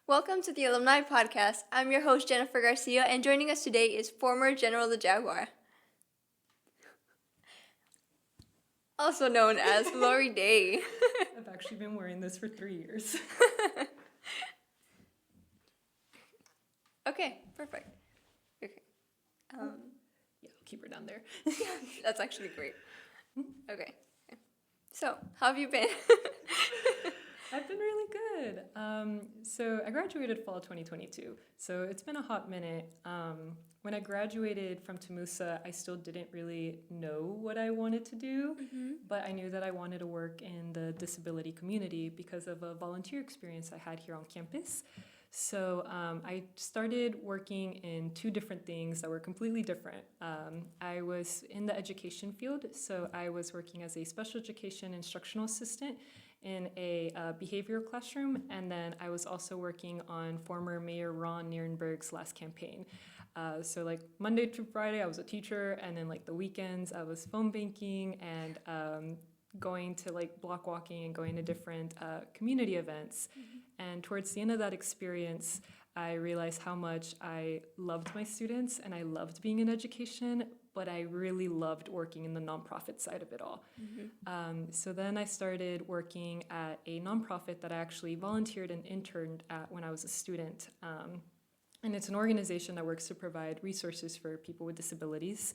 Welcome to the Alumni Podcast. I'm your host, Jenifer Garcia, and joining us today is former General the Jaguar, also known as Lori Day. I've actually been wearing this for 3 years. Okay, perfect. Okay. Yeah, I'll keep her down there. That's actually great. Okay. So, how have you been? I've been really good. So I graduated fall 2022, so it's been a hot minute. When I graduated from Temusa, I still didn't really know what I wanted to do, but I knew that I wanted to work in the disability community because of a volunteer experience I had here on campus. So I started working in 2 different things that were completely different. I was in the education field, so I was working as a special education instructional assistant in a behavioral classroom, and then I was also working on former Mayor Ron Nierenberg's last campaign. So like Monday through Friday, I was a teacher, and then like the weekends, I was phone banking and going to like block walking and going to different community events. And towards the end of that experience, I realized how much I loved my students and I loved being in education, but I really loved working in the nonprofit side of it all. So then I started working at a nonprofit that I actually volunteered and interned at when I was a student. And it's an organization that works to provide resources for people with disabilities.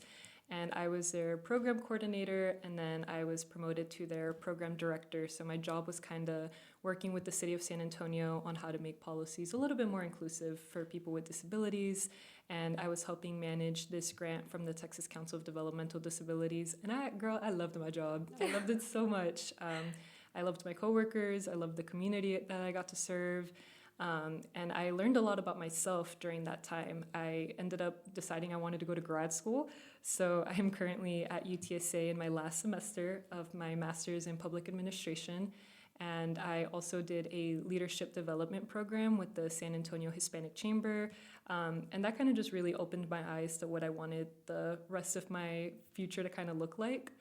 And I was their program coordinator, and then I was promoted to their program director. So my job was kind of working with the city of San Antonio on how to make policies a little bit more inclusive for people with disabilities. And I was helping manage this grant from the Texas Council of Developmental Disabilities. And I loved my job. I loved it so much. I loved my coworkers. I loved the community that I got to serve. And I learned a lot about myself during that time. I ended up deciding I wanted to go to grad school. So I am currently at UTSA in my last semester of my master's in public administration. And I also did a leadership development program with the San Antonio Hispanic Chamber. And that kind of just really opened my eyes to what I wanted the rest of my future to kind of look like.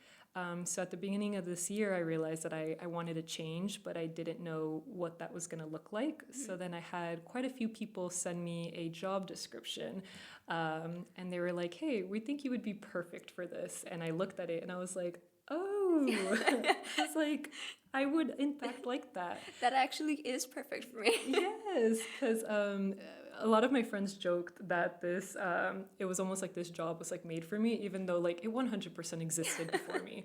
So at the beginning of this year, I realized that I wanted to change, but I didn't know what that was going to look like. So then I had quite a few people send me a job description, and they were like, hey, we think you would be perfect for this. And I looked at it and I was like, oh, I was like, I would in fact like that. That actually is perfect for me. Yes, because a lot of my friends joked that this it was almost like this job was like made for me, even though like it 100% existed before me.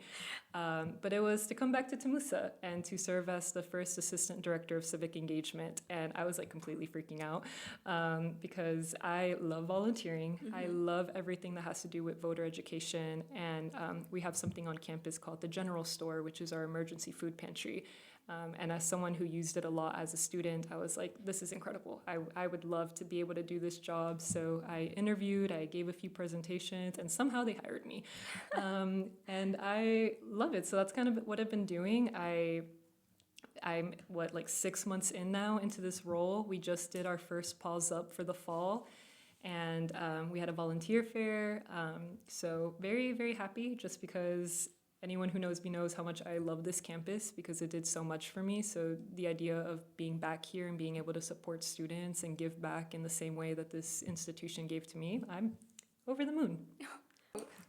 But it was to come back to Temusa and to serve as the first assistant director of civic engagement. And I was like completely freaking out because I love volunteering. I love everything that has to do with voter education. And we have something on campus called the General Store, which is our emergency food pantry. And as someone who used it a lot as a student, I was like, this is incredible. I would love to be able to do this job. So I interviewed, I gave a few presentations, and somehow they hired me. And I love it. So that's kind of what I've been doing. I'm 6 months in now into this role. We just did our first Pause Up for the fall. And we had a volunteer fair. So very, very happy just because anyone who knows me knows how much I love this campus because it did so much for me. So the idea of being back here and being able to support students and give back in the same way that this institution gave to me, I'm over the moon.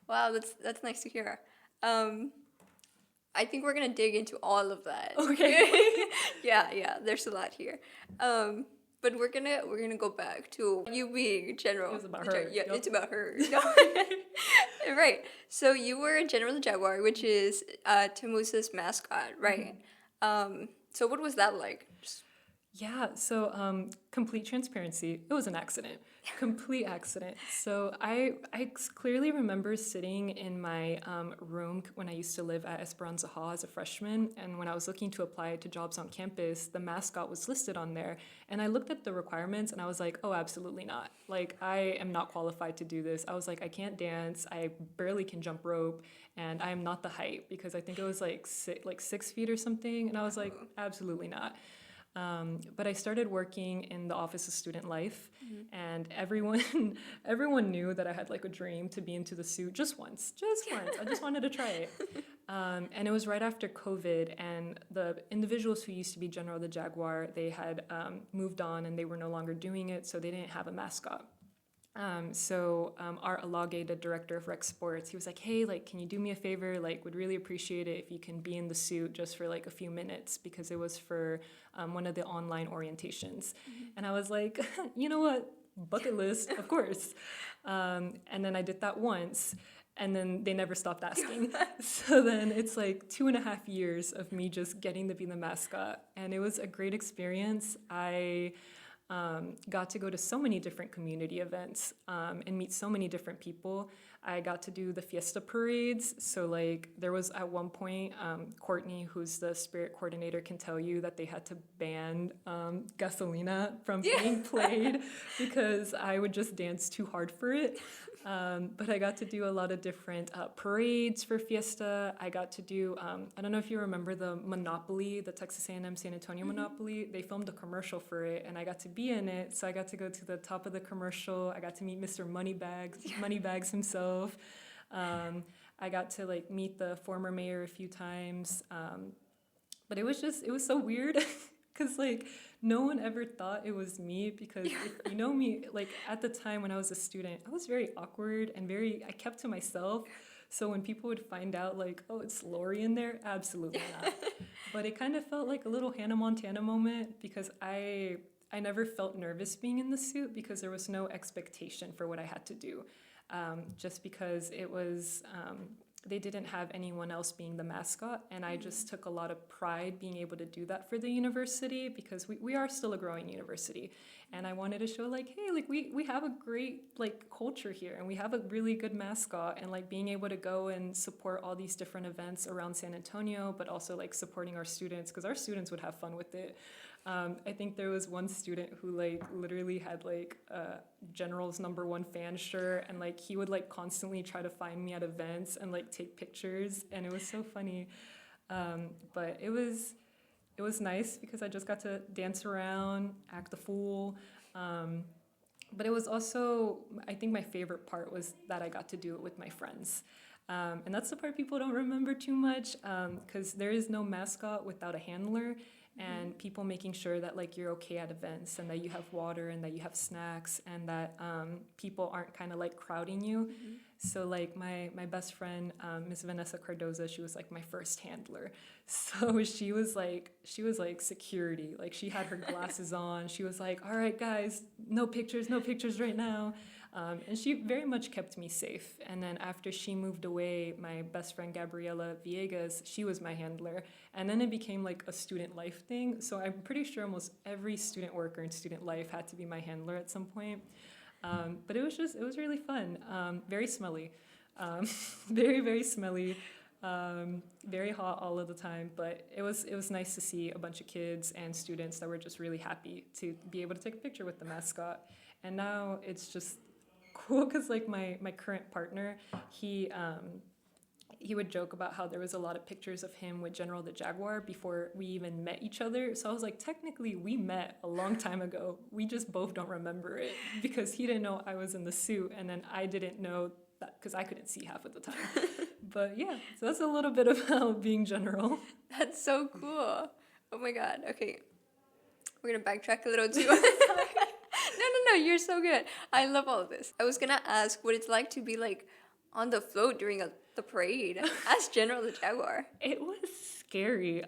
Wow, that's nice to hear. I think we're gonna dig into all of that. Okay. Yeah, there's a lot here. But we're gonna go back to you being general. It was about her. Yeah, Yep. It's about her. Right. So you were General the Jaguar, which is Temusa's mascot, right? So what was that like? Yeah, so complete transparency. It was an accident, complete accident. So I clearly remember sitting in my room when I used to live at Esperanza Hall as a freshman, and when I was looking to apply to jobs on campus, the mascot was listed on there, and I looked at the requirements, and I was like, oh, absolutely not. Like, I am not qualified to do this. I was like, I can't dance, I barely can jump rope, and I am not the height, because I think it was like 6 feet or something, and I was like, absolutely not. But I started working in the Office of Student Life, and everyone knew that I had like a dream to be into the suit just once. I just wanted to try it. And it was right after COVID, and the individuals who used to be General the Jaguar, they had moved on and they were no longer doing it, so they didn't have a mascot. So our Alage, the director of rec sports, he was like, hey, like, can you do me a favor? Like, would really appreciate it if you can be in the suit just for like a few minutes, because it was for one of the online orientations. And I was like, you know what? Bucket list, of course. And then I did that once, and then they never stopped asking. So then it's like 2.5 years of me just getting to be the mascot. And it was a great experience. I got to go to so many different community events and meet so many different people. I got to do the fiesta parades. So like there was at one point, Courtney, who's the spirit coordinator, can tell you that they had to ban Gasolina from being played because I would just dance too hard for it. But I got to do a lot of different parades for Fiesta. I got to do, I don't know if you remember the Monopoly, the Texas A&M San Antonio Monopoly. They filmed a commercial for it, and I got to be in it. So I got to go to the top of the commercial. I got to meet Mr. Moneybags himself. I got to like meet the former mayor a few times. But it was so weird. Because, like, no one ever thought it was me, because if you know me, like, at the time when I was a student, I was very awkward and I kept to myself. So when people would find out, like, oh, it's Lori in there, absolutely not. But it kind of felt like a little Hannah Montana moment, because I never felt nervous being in the suit, because there was no expectation for what I had to do. Just because it was... they didn't have anyone else being the mascot, and I just took a lot of pride being able to do that for the university, because we are still a growing university, and I wanted to show like, hey, like we have a great like culture here, and we have a really good mascot, and like being able to go and support all these different events around San Antonio, but also like supporting our students, because our students would have fun with it. I think there was one student who like literally had like General's #1 fan shirt, and like he would like constantly try to find me at events and like take pictures, and it was so funny. But it was nice because I just got to dance around, act the fool. But it was also, I think my favorite part was that I got to do it with my friends. And that's the part people don't remember too much, because there is no mascot without a handler. And people making sure that like you're okay at events, and that you have water, and that you have snacks, and that people aren't kind of like crowding you. So like my best friend, Miss Vanessa Cardoza, she was like my first handler. So she was like security. Like she had her glasses on. She was like, all right guys, no pictures right now. And she very much kept me safe. And then after she moved away, my best friend Gabriela Villegas, she was my handler. And then it became like a student life thing. So I'm pretty sure almost every student worker in student life had to be my handler at some point. But it was really fun. Very smelly. Very, very smelly. Very hot all of the time. But it was nice to see a bunch of kids and students that were just really happy to be able to take a picture with the mascot. And now it's just cool, because like my current partner, he would joke about how there was a lot of pictures of him with General the Jaguar before we even met each other. So I was like, technically we met a long time ago. We just both don't remember it, because he didn't know I was in the suit, and then I didn't know that because I couldn't see half of the time. But yeah, so that's a little bit about being General. That's so cool. Oh my god. Okay, we're gonna backtrack a little too. No, you're so good. I love all of this. I was gonna ask what it's like to be like on the float during the parade as General the Jaguar. It was scary.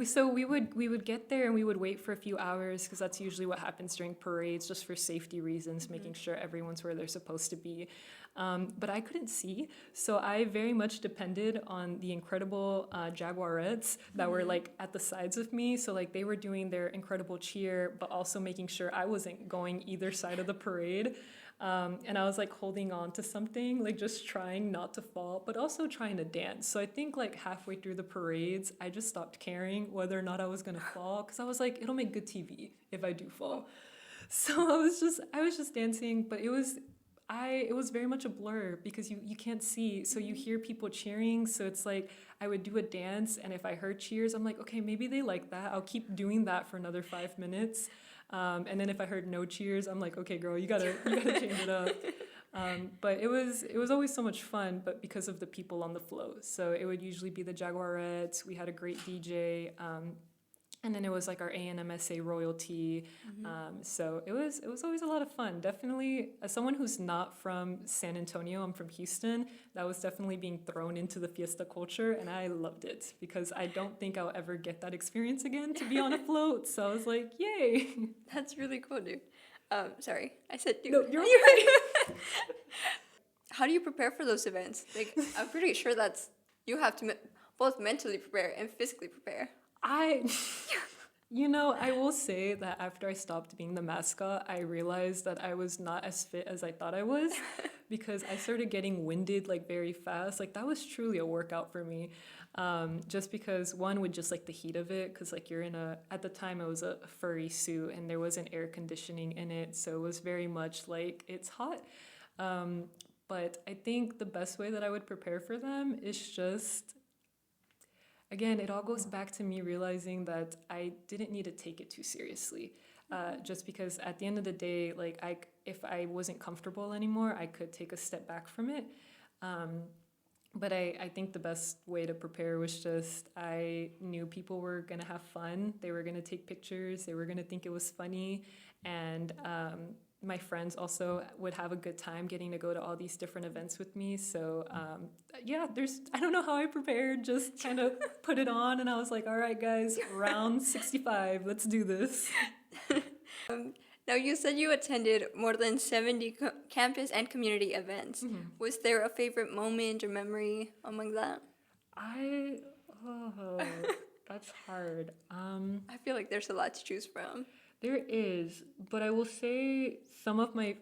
So we would get there, and we would wait for a few hours, because that's usually what happens during parades, just for safety reasons, making sure everyone's where they're supposed to be. But I couldn't see, so I very much depended on the incredible Jaguarettes that were like at the sides of me. So like they were doing their incredible cheer, but also making sure I wasn't going either side of the parade. And I was like holding on to something, like just trying not to fall, but also trying to dance. So I think like halfway through the parades, I just stopped caring whether or not I was going to fall, because I was like, it'll make good TV if I do fall. So I was just dancing, but it was very much a blur, because you can't see, so you hear people cheering. So it's like I would do a dance, and if I heard cheers, I'm like, okay, maybe they like that. I'll keep doing that for another 5 minutes. And then if I heard no cheers, I'm like, okay, girl, you gotta change it up. But it was always so much fun, but because of the people on the float. So it would usually be the Jaguarettes. We had a great DJ. And then it was like our A&M-SA royalty. So it was always a lot of fun. Definitely, as someone who's not from San Antonio, I'm from Houston, that was definitely being thrown into the fiesta culture, and I loved it because I don't think I'll ever get that experience again to be on a float. So I was like, yay. That's really cool, dude. Sorry, I said dude. No, you're right. How do you prepare for those events? Like, I'm pretty sure you have to both mentally prepare and physically prepare. I will say that after I stopped being the mascot, I realized that I was not as fit as I thought I was because I started getting winded like very fast. Like that was truly a workout for me. Just because one with just like the heat of it, because like at the time it was a furry suit and there wasn't air conditioning in it. So it was very much like it's hot. But I think the best way that I would prepare for them is just, again, it all goes back to me realizing that I didn't need to take it too seriously. Just because at the end of the day, like if I wasn't comfortable anymore, I could take a step back from it. But I think the best way to prepare was just I knew people were going to have fun. They were going to take pictures. They were going to think it was funny. And my friends also would have a good time getting to go to all these different events with me. So I don't know how I prepared, just kind of put it on. And I was like, all right, guys, round 65, let's do this. Now, you said you attended more than 70 campus and community events. Mm-hmm. Was there a favorite moment or memory among that? That's hard. I feel like there's a lot to choose from. There is, but I will say some of my...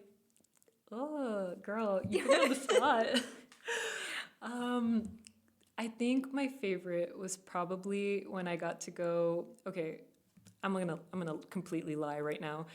Oh, girl, you put me on the spot. I think my favorite was probably when I got to go... Okay, I'm gonna completely lie right now.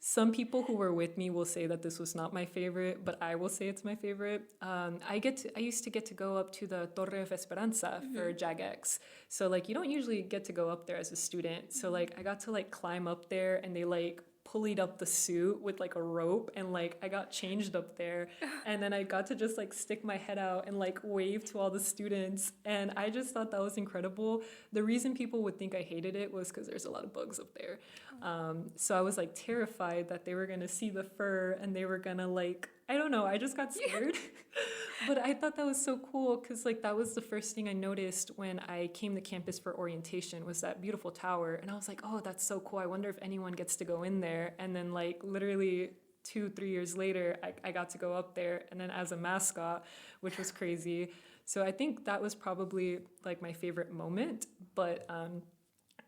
Some people who were with me will say that this was not my favorite, but I will say it's my favorite. I used to get to go up to the Torre of Esperanza for JagX. So like you don't usually get to go up there as a student. So like I got to like climb up there and they like pulleyed up the suit with like a rope and like I got changed up there and then I got to just like stick my head out and like wave to all the students, and I just thought that was incredible. The reason people would think I hated it was because there's a lot of bugs up there. So I was like terrified that they were gonna see the fur and they were gonna like, I don't know, I just got scared. But I thought that was so cool because like that was the first thing I noticed when I came to campus for orientation was that beautiful tower, and I was like, oh, that's so cool. I wonder if anyone gets to go in there. And then like literally 2-3 years later, I got to go up there, and then as a mascot, which was crazy. So I think that was probably like my favorite moment. But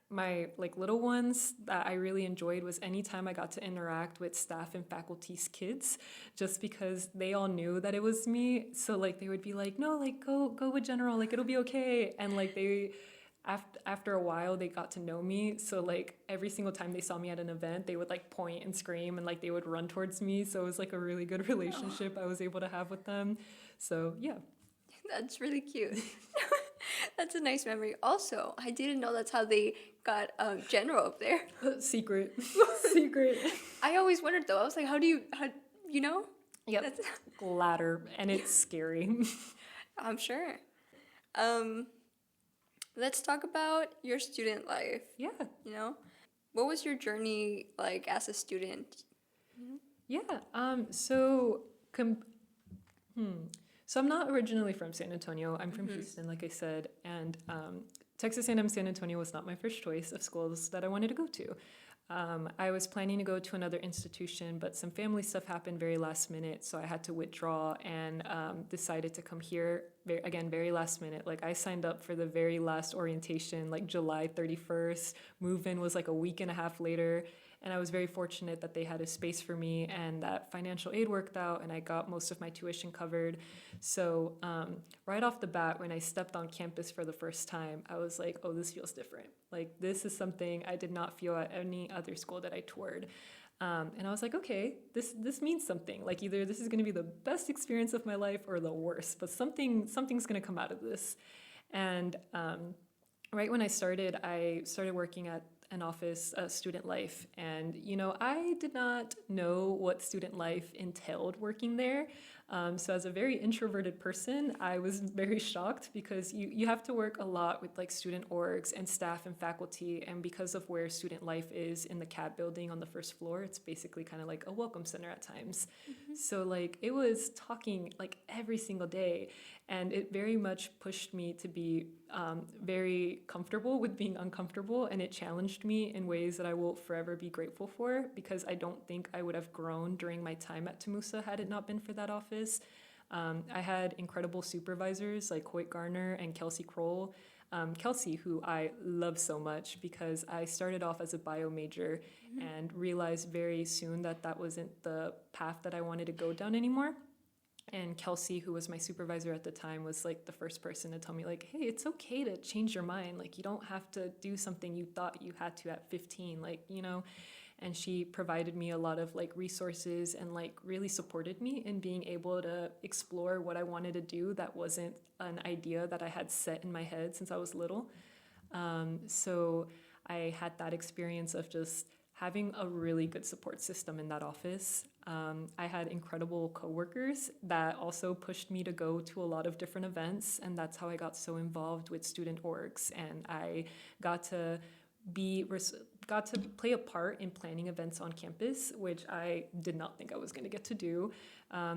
my like little ones that I really enjoyed was anytime I got to interact with staff and faculty's kids, just because they all knew that it was me. So like they would be like, no, like go with General, like it'll be okay. And like they after a while they got to know me. So like every single time they saw me at an event, they would like point and scream and like they would run towards me. So it was like a really good relationship I was able to have with them. So yeah. That's really cute. That's a nice memory. Also, I didn't know that's how they got General up there. Secret. I always wondered though. I was like, how you know? Yep. Ladder, and it's scary. I'm sure. Let's talk about your student life. Yeah. You know, what was your journey like as a student? Yeah. So I'm not originally from San Antonio. I'm from Houston, like I said, and Texas A&M San Antonio was not my first choice of schools that I wanted to go to. I was planning to go to another institution, but some family stuff happened very last minute, so I had to withdraw and decided to come here, very last minute. Like, I signed up for the very last orientation, like July 31st. Move-in was like a week and a half later, and I was very fortunate that they had a space for me and that financial aid worked out and I got most of my tuition covered. So right off the bat, when I stepped on campus for the first time, I was like, oh, this feels different. Like, this is something I did not feel at any other school that I toured. And I was like, okay, this means something. Like, either this is going to be the best experience of my life or the worst, but something's going to come out of this. And right when I started working at an office, student life. And, I did not know what student life entailed working there. So as a very introverted person, I was very shocked because you have to work a lot with like student orgs and staff and faculty. And because of where student life is in the CAD building on the first floor, it's basically kind of like a welcome center at times. So like it was talking like every single day. And it very much pushed me to be very comfortable with being uncomfortable. And it challenged me in ways that I will forever be grateful for, because I don't think I would have grown during my time at Temusa had it not been for that office. I had incredible supervisors like Hoyt Garner and Kelsey Kroll. Kelsey, who I love so much because I started off as a bio major and realized very soon that that wasn't the path that I wanted to go down anymore. And Kelsey, who was my supervisor at the time, was like the first person to tell me like, hey, it's okay to change your mind. Like, you don't have to do something you thought you had to at 15, and she provided me a lot of like resources and like really supported me in being able to explore what I wanted to do that wasn't an idea that I had set in my head since I was little. So I had that experience of just having a really good support system in that office. I had incredible coworkers that also pushed me to go to a lot of different events, and that's how I got so involved with student orgs, and I got to play a part in planning events on campus, which I did not think I was going to get to do,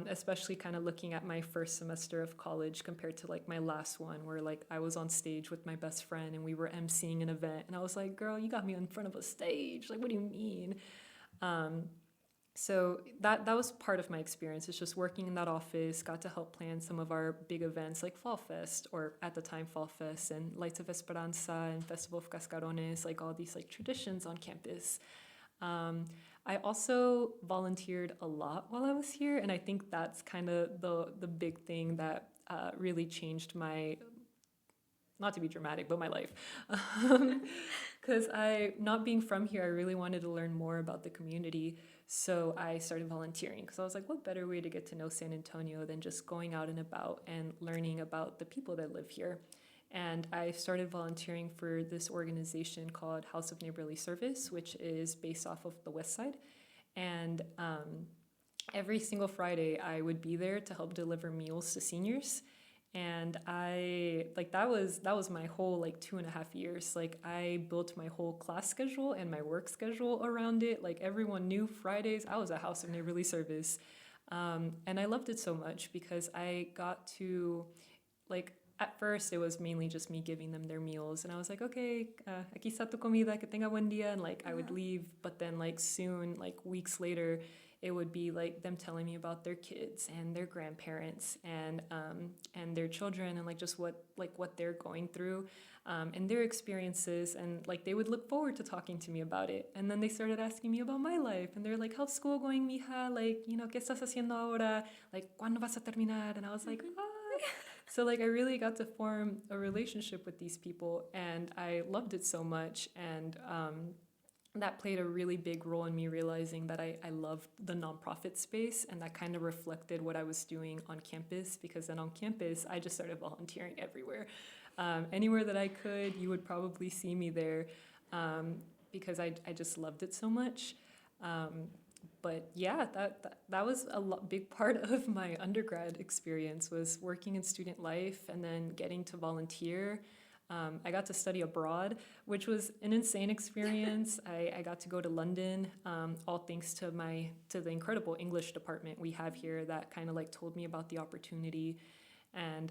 especially kind of looking at my first semester of college compared to like my last one, where like I was on stage with my best friend and we were emceeing an event, and I was like, girl, you got me in front of a stage, like what do you mean? So that was part of my experience. It's just working in that office, got to help plan some of our big events like Fall Fest, or at the time Fall Fest, and Lights of Esperanza and Festival of Cascarones, like all these like traditions on campus. I also volunteered a lot while I was here, and I think that's kind of the big thing that really changed my, not to be dramatic, but my life. Because not being from here, I really wanted to learn more about the community. So I started volunteering because I was like, what better way to get to know San Antonio than just going out and about and learning about the people that live here. And I started volunteering for this organization called House of Neighborly Service, which is based off of the West Side. And every single Friday, I would be there to help deliver meals to seniors. And that was my whole 2.5 years. Like, I built my whole class schedule and my work schedule around it. Like, everyone knew Fridays I was at House of Neighborly Service. And I loved it so much because I got to, at first it was mainly just me giving them their meals. And I was like, okay, aquí está tu comida, que tenga buen día. And I would leave. But then soon, weeks later, it would be them telling me about their kids and their grandparents and their children and just what they're going through and their experiences, and they would look forward to talking to me about it. And then they started asking me about my life, and they're like, how's school going, mija? ¿Qué estás haciendo ahora? ¿Cuándo vas a terminar? And I was like, ah. So I really got to form a relationship with these people, and I loved it so much. And that played a really big role in me realizing that I loved the nonprofit space, and that kind of reflected what I was doing on campus, because then on campus, I just started volunteering everywhere. Anywhere that I could, you would probably see me there, because I just loved it so much. But yeah, that was a big part of my undergrad experience, was working in student life and then getting to volunteer. I got to study abroad, which was an insane experience. I got to go to London, all thanks to the incredible English department we have here that kind of told me about the opportunity, and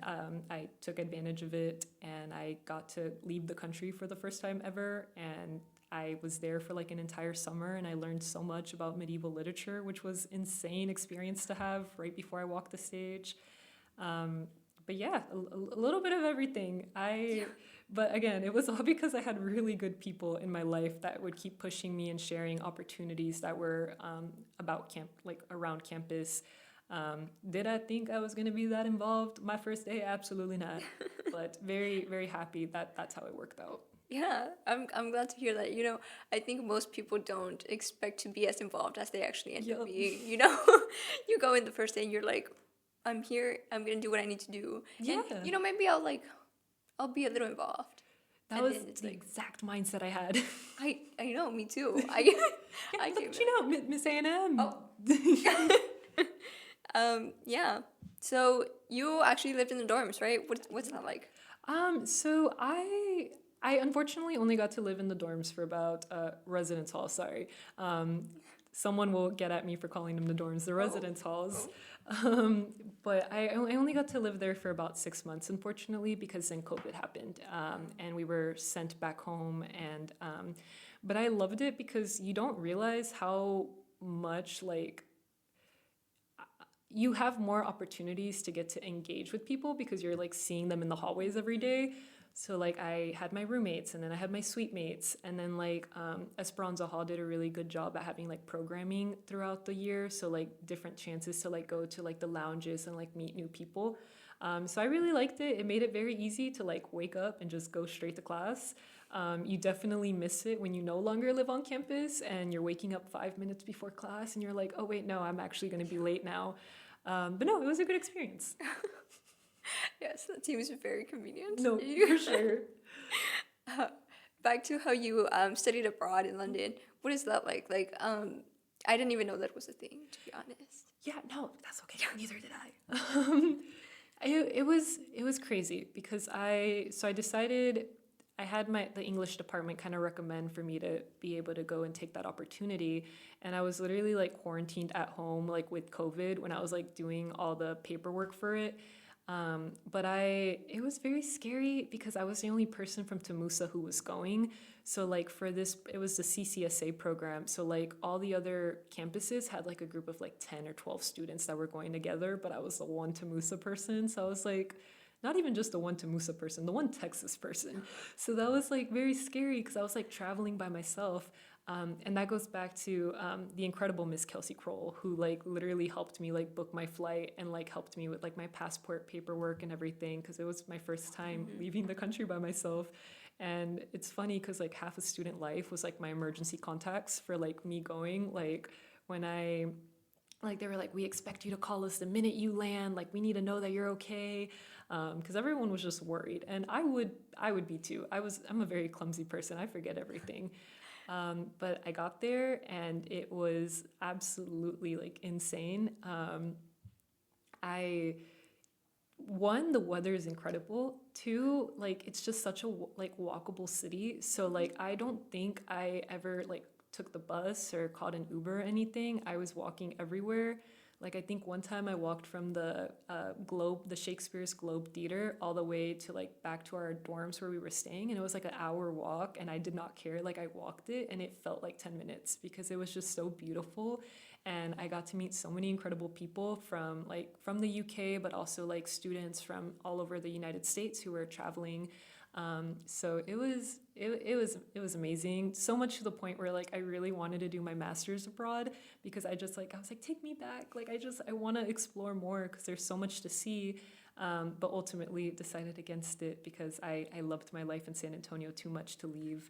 I took advantage of it, and I got to leave the country for the first time ever, and I was there for an entire summer, and I learned so much about medieval literature, which was insane experience to have right before I walked the stage. But yeah, a little bit of everything. But again, it was all because I had really good people in my life that would keep pushing me and sharing opportunities that were about around campus. Did I think I was going to be that involved my first day? Absolutely not. But very, very happy that that's how it worked out. Yeah, I'm glad to hear that. I think most people don't expect to be as involved as they actually end up being. You go in the first day and you're like, I'm here, I'm going to do what I need to do. Yeah. And, maybe I'll I'll be a little involved. That And was then it's the like, exact mindset I had. I know, me too. I Look came at you know, Miss A&M. Yeah. So you actually lived in the dorms, right? What's that like? So I unfortunately only got to live in the dorms for about residence hall. Sorry, someone will get at me for calling them the dorms, the residence halls. But I only got to live there for about 6 months, unfortunately, because then COVID happened, and we were sent back home. And but I loved it because you don't realize how much like you have more opportunities to get to engage with people because you're like seeing them in the hallways every day. So like I had my roommates and then I had my suite mates, and then like Esperanza Hall did a really good job at having like programming throughout the year. So like different chances to like go to like the lounges and like meet new people. So I really liked it. It made it very easy to like wake up and just go straight to class. You definitely miss it when you no longer live on campus and you're waking up 5 minutes before class and you're like, oh wait, no, I'm actually going to be late now. But no, it was a good experience. Yes, that seems very convenient. No, for sure. Back to how you studied abroad in London. What is that like? Like, I didn't even know that was a thing, to be honest. Yeah, no, that's okay. Neither did I. It was crazy because I decided I had the English department kind of recommend for me to be able to go and take that opportunity, and I was literally like quarantined at home like with COVID when I was like doing all the paperwork for it. But it was very scary because I was the only person from Temusa who was going. So like for this, it was the CCSA program. So like all the other campuses had like a group of like 10 or 12 students that were going together, but I was the one Temusa person. So I was like, not even just the one Temusa person, the one Texas person. So that was like very scary because I was like traveling by myself. And that goes back to the incredible Miss Kelsey Kroll, who like literally helped me like book my flight and like helped me with like my passport paperwork and everything because it was my first time leaving the country by myself. And it's funny because like half of student life was like my emergency contacts for like me going. Like when I like they were like, we expect you to call us the minute you land, like we need to know that you're okay, because everyone was just worried, and I would be too. I'm a very clumsy person. I forget everything. But I got there and it was absolutely like insane. The weather is incredible. Two, like it's just such a like walkable city. So like I don't think I ever like took the bus or called an Uber or anything. I was walking everywhere. Like I think one time I walked from the the Shakespeare's Globe Theater all the way to like back to our dorms where we were staying, and it was like an hour walk, and I did not care. Like I walked it and it felt like 10 minutes because it was just so beautiful, and I got to meet so many incredible people from the UK, but also like students from all over the United States who were traveling. So it was amazing. So much to the point where like I really wanted to do my master's abroad because I was like, take me back. Like I want to explore more because there's so much to see. But ultimately decided against it because I loved my life in San Antonio too much to leave.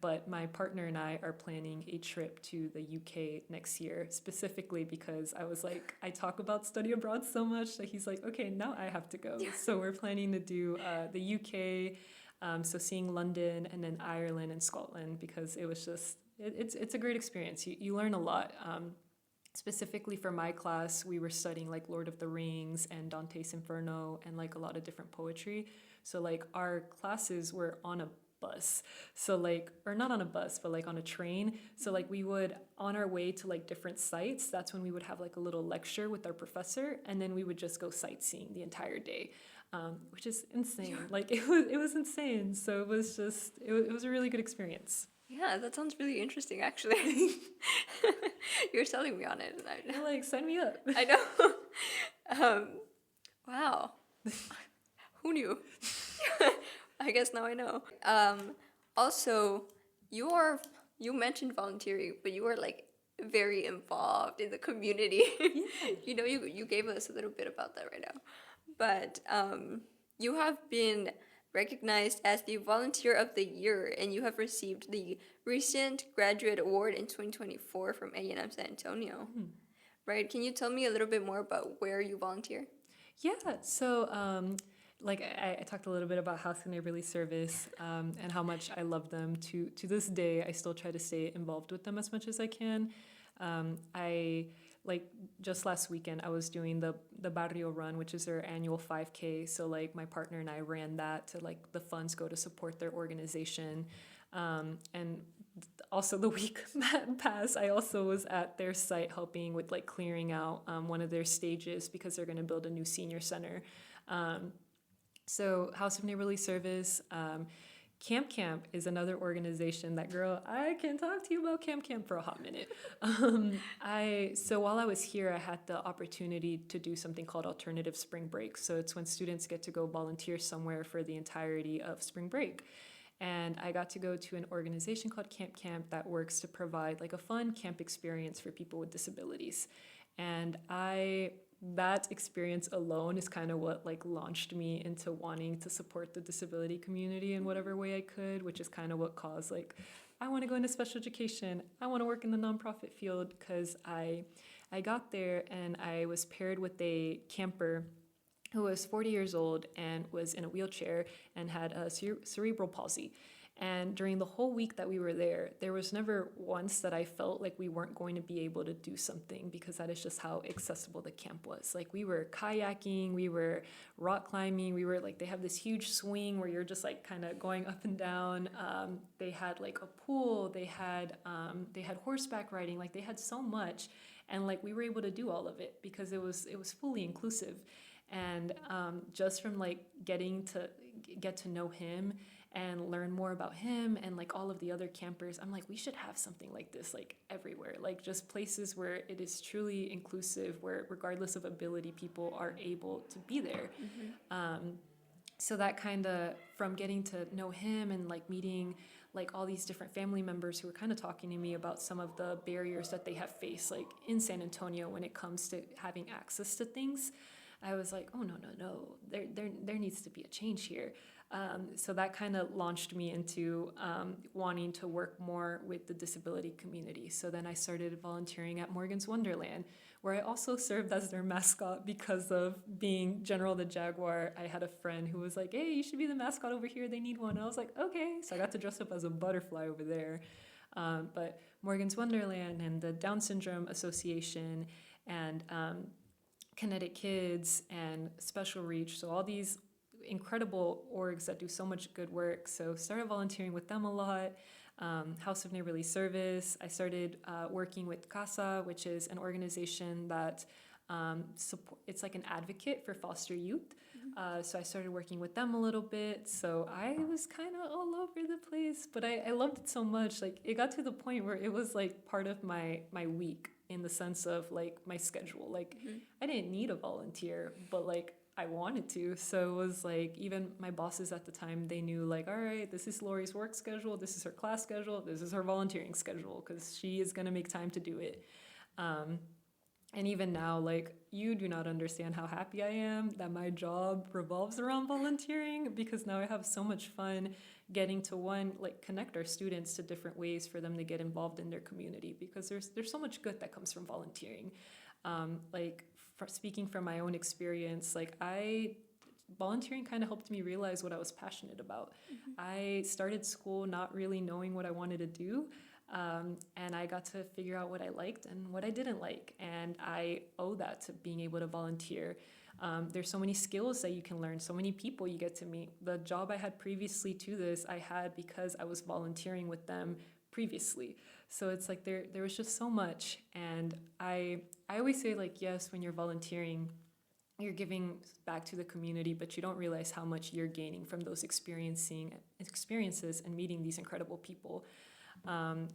But my partner and I are planning a trip to the UK next year, specifically because I was like, I talk about study abroad so much that he's like, okay, now I have to go. So we're planning to do the UK, so seeing London and then Ireland and Scotland because it was just, it's a great experience. You learn a lot. Specifically for my class, we were studying like Lord of the Rings and Dante's Inferno and like a lot of different poetry. So like our classes were on a bus, so like, or not on a bus but like on a train, so like we would on our way to like different sites, that's when we would have like a little lecture with our professor, and then we would just go sightseeing the entire day, which is insane. Like it was insane. So it was just it was a really good experience. Yeah, that sounds really interesting actually. You're selling me on it. You're like, sign me up. I know. Wow. Who knew? I guess now I know. Also, you mentioned volunteering, but you are like very involved in the community. Yeah. You gave us a little bit about that right now. But you have been recognized as the Volunteer of the Year, and you have received the recent Graduate Award in 2024 from A&M San Antonio. Right? Can you tell me a little bit more about where you volunteer? Yeah, so like I talked a little bit about House of Neighborly Service and how much I love them. To this day, I still try to stay involved with them as much as I can. I like just last weekend I was doing the Barrio Run, which is their annual 5K. So like my partner and I ran that to like the funds go to support their organization. And also the week that passed, I also was at their site helping with like clearing out one of their stages because they're going to build a new senior center. So House of Neighborly Service, Camp is another organization that, girl, I can talk to you about Camp for a hot minute. So while I was here, I had the opportunity to do something called Alternative Spring Break. So it's when students get to go volunteer somewhere for the entirety of spring break. And I got to go to an organization called Camp that works to provide like a fun camp experience for people with disabilities. And that experience alone is kind of what like launched me into wanting to support the disability community in whatever way I could, which is kind of what caused like, I want to go into special education. I want to work in the nonprofit field because I got there and I was paired with a camper who was 40 years old and was in a wheelchair and had a cerebral palsy. And during the whole week that we were there was never once that I felt like we weren't going to be able to do something, because that is just how accessible the camp was. Like we were kayaking, we were rock climbing, we were like, they have this huge swing where you're just like kind of going up and down. They had like a pool, they had horseback riding, like they had so much. And like we were able to do all of it because it was fully inclusive. And just from like getting to get to know him and learn more about him and like all of the other campers, I'm like, we should have something like this like everywhere, like just places where it is truly inclusive, where regardless of ability, people are able to be there. So that kind of, from getting to know him and like meeting like all these different family members who were kind of talking to me about some of the barriers that they have faced like in San Antonio when it comes to having access to things, I was like, oh, no, there needs to be a change here. So that kind of launched me into wanting to work more with the disability community. So then I started volunteering at Morgan's Wonderland, where I also served as their mascot because of being General the Jaguar. I had a friend who was like, hey, you should be the mascot over here. They need one. And I was like, okay. So I got to dress up as a butterfly over there. But Morgan's Wonderland and the Down Syndrome Association and Kinetic Kids and Special Reach, so all these incredible orgs that do so much good work. So started volunteering with them a lot. House of Neighborly Service. I started working with CASA, which is an organization that it's like an advocate for foster youth. So I started working with them a little bit. So I was kind of all over the place, but I loved it so much. Like it got to the point where it was like part of my week, in the sense of like my schedule. Like I didn't need a volunteer, but like I wanted to. So it was like, even my bosses at the time, they knew like, all right, this is Lori's work schedule, this is her class schedule, this is her volunteering schedule, because she is going to make time to do it. And even now, like, you do not understand how happy I am that my job revolves around volunteering, because now I have so much fun getting to, one, like, connect our students to different ways for them to get involved in their community, because there's so much good that comes from volunteering. Speaking from my own experience, like, volunteering kind of helped me realize what I was passionate about. I started school not really knowing what I wanted to do. And I got to figure out what I liked and what I didn't like. And I owe that to being able to volunteer. There's so many skills that you can learn, so many people you get to meet. The job I had previously to this, I had because I was volunteering with them previously. So it's like there was just so much. And I always say, like, yes, when you're volunteering, you're giving back to the community, but you don't realize how much you're gaining from those experiences and meeting these incredible people.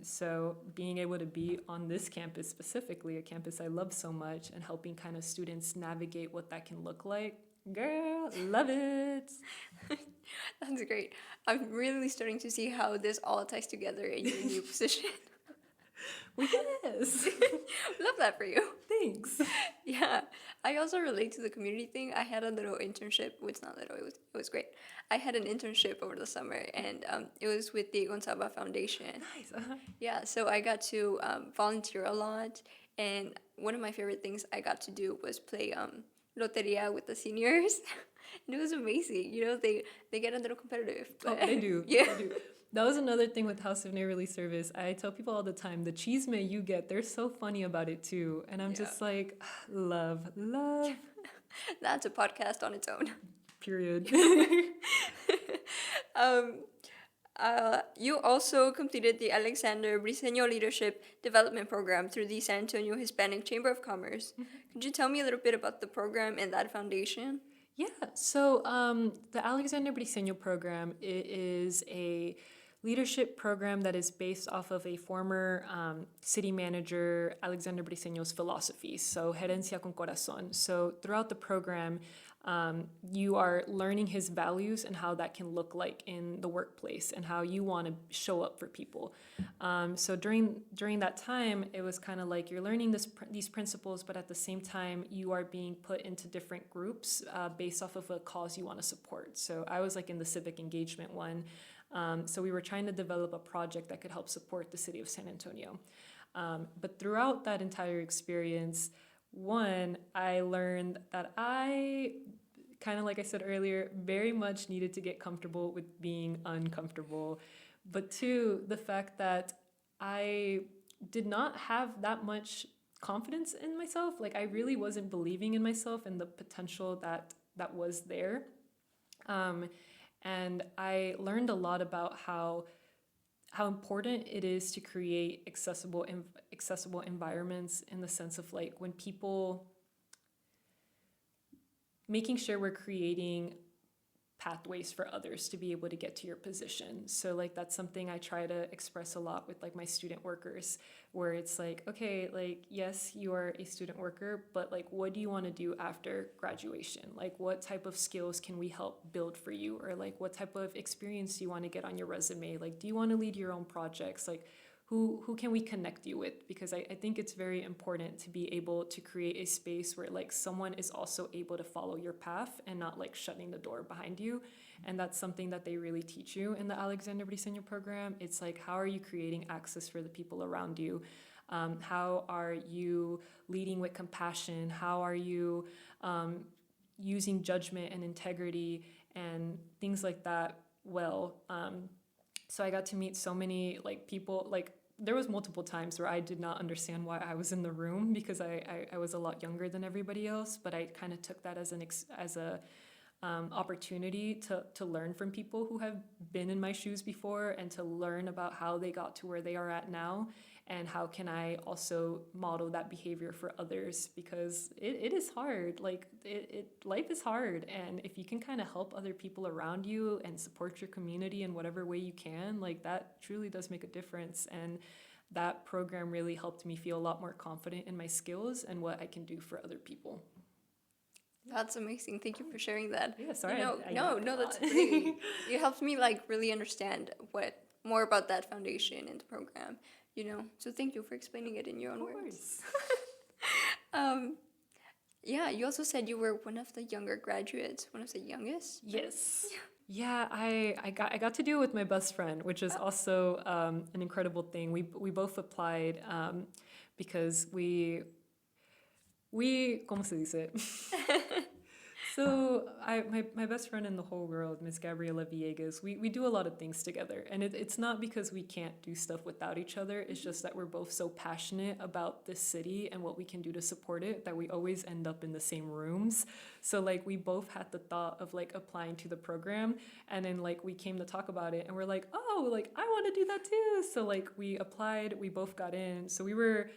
So being able to be on this campus specifically, a campus I love so much, and helping kind of students navigate what that can look like, girl, love it. That's great. I'm really starting to see how this all ties together in your new position. Well, yes. Love that for you. Thanks. Yeah. I also relate to the community thing. I had a little internship. Well, it's not little. It was great. I had an internship over the summer, and it was with the Gonzaba Foundation. Nice. Yeah. So I got to volunteer a lot, and one of my favorite things I got to do was play loteria with the seniors. And it was amazing. You know, they get a little competitive. Oh, But they do. yeah. They do. That was another thing with House of Neighborly Service. I tell people all the time, the cheesemate you get, they're so funny about it too. And I'm just like, love. That's a podcast on its own. Period. You also completed the Alexander Briceño Leadership Development Program through the San Antonio Hispanic Chamber of Commerce. Could you tell me a little bit about the program and that foundation? Yeah, so the Alexander Briceño program, it is a leadership program that is based off of a former city manager, Alexander Briceño's philosophy, so Gerencia con Corazón. So throughout the program, you are learning his values and how that can look like in the workplace and how you want to show up for people. So during that time, it was kind of like you're learning these principles, but at the same time, you are being put into different groups based off of a cause you want to support. So I was like in the civic engagement one. So we were trying to develop a project that could help support the city of San Antonio. But throughout that entire experience, one, I learned that I, kind of like I said earlier, very much needed to get comfortable with being uncomfortable. But two, the fact that I did not have that much confidence in myself. Like I really wasn't believing in myself and the potential that was there. And I learned a lot about how important it is to create accessible environments in the sense of like when people, making sure we're creating pathways for others to be able to get to your position. So like that's something I try to express a lot with like my student workers, where it's like, okay, like yes, you are a student worker, but like what do you want to do after graduation? Like what type of skills can we help build for you? Or like what type of experience do you want to get on your resume? Like do you want to lead your own projects? Like who can we connect you with? Because I think it's very important to be able to create a space where like someone is also able to follow your path and not like shutting the door behind you. And that's something that they really teach you in the Alexander Briceño program. It's like, how are you creating access for the people around you? How are you leading with compassion? How are you using judgment and integrity and things like that well? So I got to meet so many like people, like there was multiple times where I did not understand why I was in the room because I was a lot younger than everybody else, but I kind of took that as a opportunity to learn from people who have been in my shoes before and to learn about how they got to where they are at now and how can I also model that behavior for others, because it is hard. Like life is hard, and if you can kind of help other people around you and support your community in whatever way you can, like that truly does make a difference. And that program really helped me feel a lot more confident in my skills and what I can do for other people. That's amazing. Thank you for sharing that. Yeah, sorry. No, that's great. It helps me like really understand more about that foundation in the program, you know. So thank you for explaining it in your own words. Yeah, you also said you were one of the younger graduates, one of the youngest. Yes. Yeah, I got to do it with my best friend, which is also an incredible thing. We both applied because we ¿cómo se dice? So my best friend in the whole world, Miss Gabriela Villegas, we do a lot of things together. And it's not because we can't do stuff without each other. It's just that we're both so passionate about this city and what we can do to support it that we always end up in the same rooms. So like we both had the thought of like applying to the program, and then like we came to talk about it and we're like, oh, like I want to do that too. So like we applied, we both got in. So we were...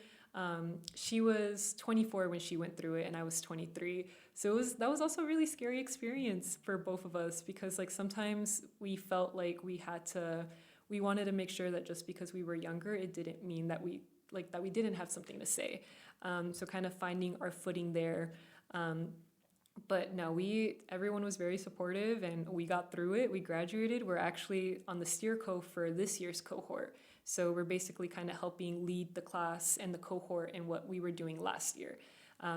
she was 24 when she went through it and I was 23. So that was also a really scary experience for both of us, because like sometimes we felt like we wanted to make sure that just because we were younger, it didn't mean that we didn't have something to say. So kind of finding our footing there. But no, everyone was very supportive and we got through it. We graduated. We're actually on the steer co for this year's cohort. So we're basically kind of helping lead the class and the cohort in what we were doing last year.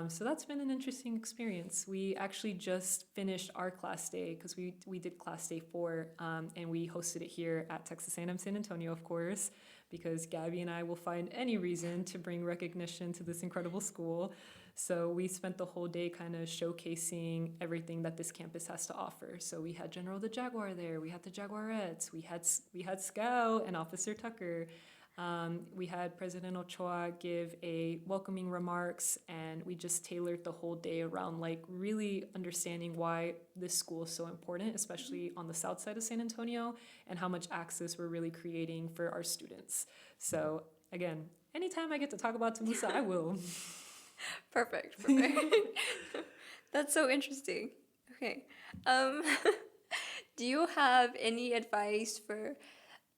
So that's been an interesting experience. We actually just finished our class day because we did class day 4 and we hosted it here at Texas A&M San Antonio, of course, because Gabby and I will find any reason to bring recognition to this incredible school. So we spent the whole day kind of showcasing everything that this campus has to offer. So we had General the Jaguar there, we had the Jaguarettes, we had Scout and Officer Tucker. We had President Ochoa give a welcoming remarks, and we just tailored the whole day around like really understanding why this school is so important, especially on the south side of San Antonio, and how much access we're really creating for our students. So again, anytime I get to talk about Temusa, I will. Perfect. That's so interesting. Okay. Do you have any advice for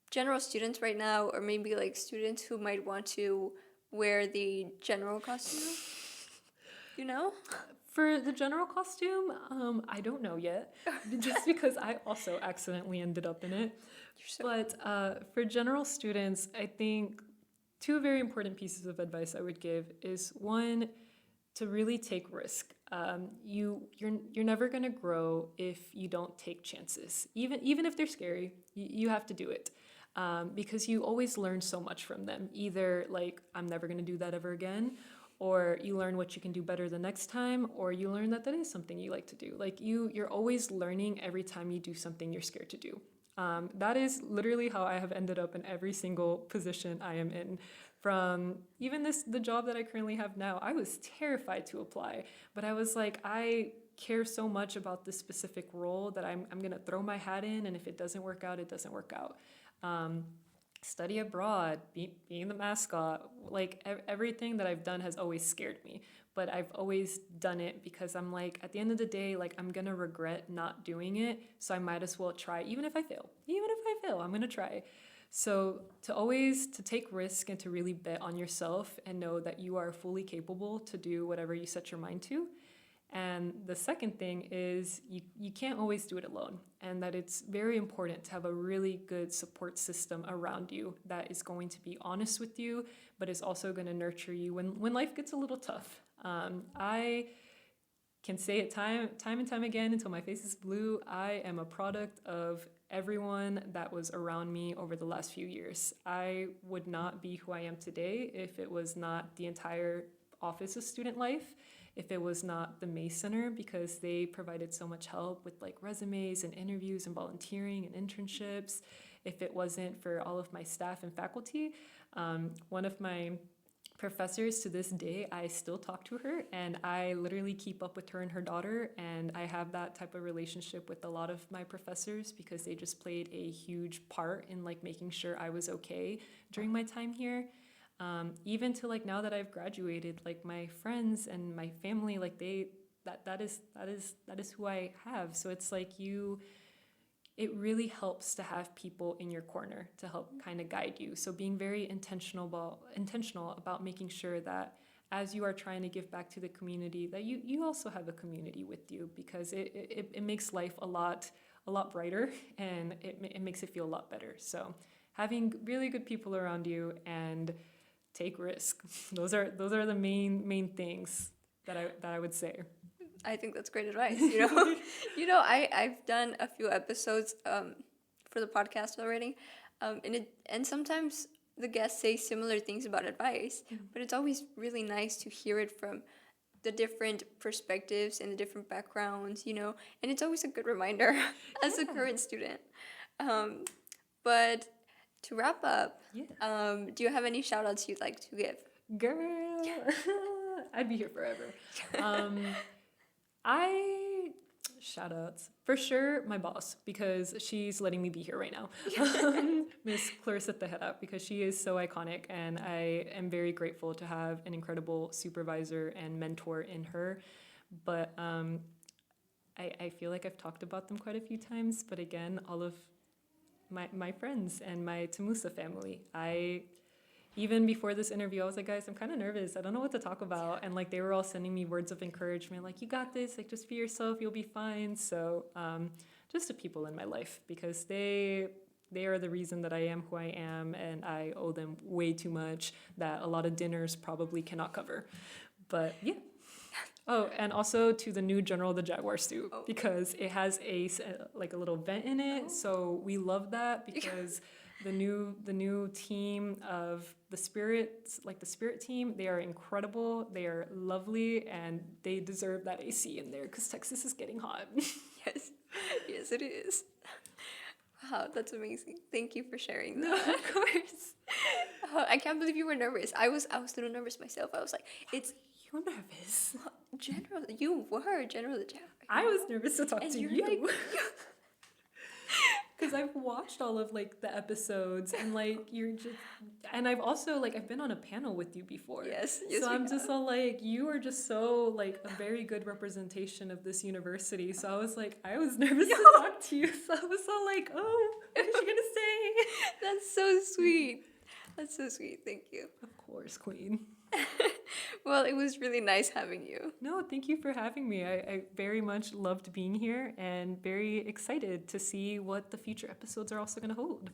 general students right now, or maybe like students who might want to wear the general costume? You know? For the general costume, I don't know yet, just because I also accidentally ended up in it. But for general students, I think two very important pieces of advice I would give is, one, to really take risk. You're never gonna grow if you don't take chances. Even if they're scary, you have to do it. Because you always learn so much from them. Either like, I'm never going to do that ever again, or you learn what you can do better the next time, or you learn that is something you like to do. Like you're always learning every time you do something you're scared to do. That is literally how I have ended up in every single position I am in. From even the job that I currently have now, I was terrified to apply, but I was like, I care so much about this specific role that I'm going to throw my hat in, and if it doesn't work out, it doesn't work out. Study abroad, being the mascot, like everything that I've done has always scared me, but I've always done it because I'm like, at the end of the day, like I'm gonna regret not doing it, so I might as well try, even if I fail, I'm gonna try. So to take risk and to really bet on yourself and know that you are fully capable to do whatever you set your mind to. And the second thing is you can't always do it alone, and that it's very important to have a really good support system around you that is going to be honest with you, but is also going to nurture you when life gets a little tough. I can say it time and time again until my face is blue. I am a product of everyone that was around me over the last few years. I would not be who I am today if it was not the entire Office of Student Life, if it was not the May Center, because they provided so much help with like resumes and interviews and volunteering and internships, if it wasn't for all of my staff and faculty. One of my professors, to this day, I still talk to her, and I literally keep up with her and her daughter, and I have that type of relationship with a lot of my professors because they just played a huge part in like making sure I was okay during my time here. Even to like now that I've graduated, like my friends and my family, like that is who I have. So it's like it really helps to have people in your corner to help kind of guide you. So being very intentional about making sure that as you are trying to give back to the community, that you also have a community with you, because it makes life a lot brighter, and it makes it feel a lot better. So having really good people around you and take risk. Those are the main things that I would say. I think that's great advice. I've done a few episodes for the podcast already, and sometimes the guests say similar things about advice, but it's always really nice to hear it from the different perspectives and the different backgrounds, and it's always a good reminder as a current student. But to wrap up, do you have any shout outs you'd like to give? Girl, I'd be here forever. Shout outs. For sure, my boss, because she's letting me be here right now. Miss Clarissa Tejeda, because she is so iconic, and I am very grateful to have an incredible supervisor and mentor in her. But I feel like I've talked about them quite a few times, but again, all of my friends and my Temusa family. Even before this interview, I was like, guys, I'm kind of nervous. I don't know what to talk about. And like, they were all sending me words of encouragement, like, you got this, like, just be yourself, you'll be fine. So just the people in my life, because they are the reason that I am who I am, and I owe them way too much that a lot of dinners probably cannot cover. But yeah. Oh, and also to the new General the Jaguar suit, because it has a little vent in it. So we love that, because the new team of the Spirit, like the Spirit team. They are incredible. They are lovely, and they deserve that AC in there because Texas is getting hot. Yes, yes, it is. Wow, that's amazing. Thank you for sharing that. No, of course. I can't believe you were nervous. I was a little nervous myself. I was like, it's You're nervous. General. You were General the Jaguar. I was nervous to talk And to you're you. like, Because I've watched all of like the episodes and like you're just, and I've also like I've been on a panel with you before. yes, So we I'm just have. all like, you are just so like a very good representation of this university. So I was like, I was nervous to talk to you. So I was all like, oh, what is she gonna say? That's so sweet. That's so sweet. Thank you. Of course, Queen. Well, it was really nice having you. No, thank you for having me. I very much loved being here and very excited to see what the future episodes are also going to hold.